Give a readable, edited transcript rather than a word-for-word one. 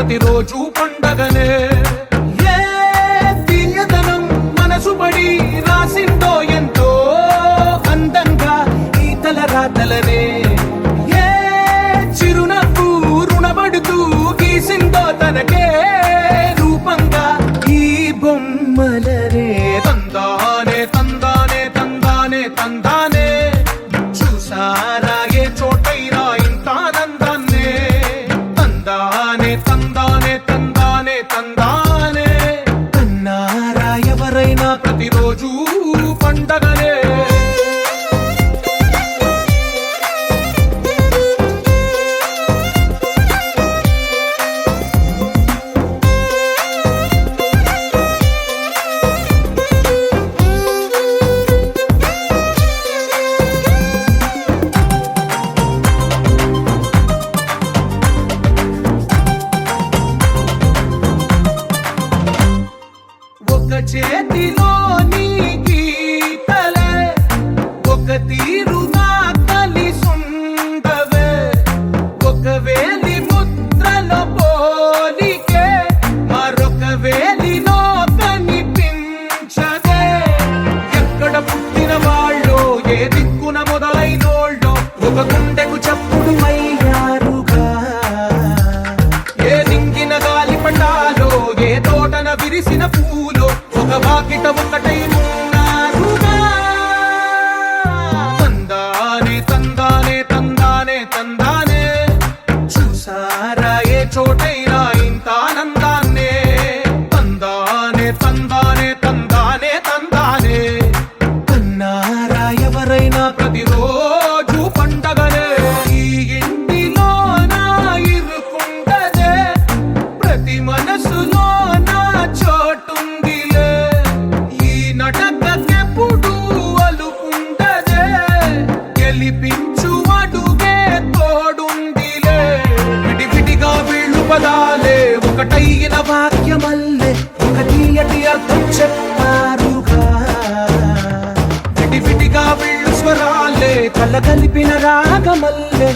ప్రతిరోజు పండగనే. ఏ తీయదనం మనసు పడి రాసిందో ఎంతో అందంగా ఈ తలరాతలనే. ఏ చిరునవ్వు రుణపడుతూ గీసిందో తనకే రూపంగా ఈ బొమ్మలనే. తందానే తందానే తందానే తందానే చూసారా ఏ చోటైనా ఇంత ఆనందాన్నే. తందానే తందానే తందానే తందానే కన్నారా ఎవరైనా ప్రతిరోజు పండగనే. ఒక చేతిలోని గీతలే ఒక తీరుగా కలిసుండవే. ఒక వేలి ముద్రలో పోలికే మరొక వేలిలో కనిపించదే. ఎక్కడ పుట్టిన వాళ్ళో ఏ దిక్కున మొదలైనోళ్ళో ఒక గుండెకు చప్పుడు అయ్యారుగా. ఏ దింగిన గాలి పటాలో ఏ తోటన విరిసిన పూలో ఒక వాకిట ఒకటై ఉన్నారుగా. తందానే తందానే తందానే తందానే చూసారా ఏ చోటైనా ఇంత ఆనందాన్నే. తందానే తందానే తందానే తందానే కన్నారా ఎవరైనా ప్రతిరోజు పండగనే. ఈ ఇంటిలో నా ఇరుకుండదే ప్రతి మనసులో నా చోటుందిలే. ఈ నటకెప్పుడు అలుకుండదే గెలిపించు అడుగే తోడుందిలే. విడివిడిగా వీళ్ళు పదాలే ఒకటైన వాక్యమల్లే ఒక తీయటి అర్థం చెప్పారుగా. విడివిడిగా వీళ్ళు స్వరాలే కలగలిపిన రాగమల్లే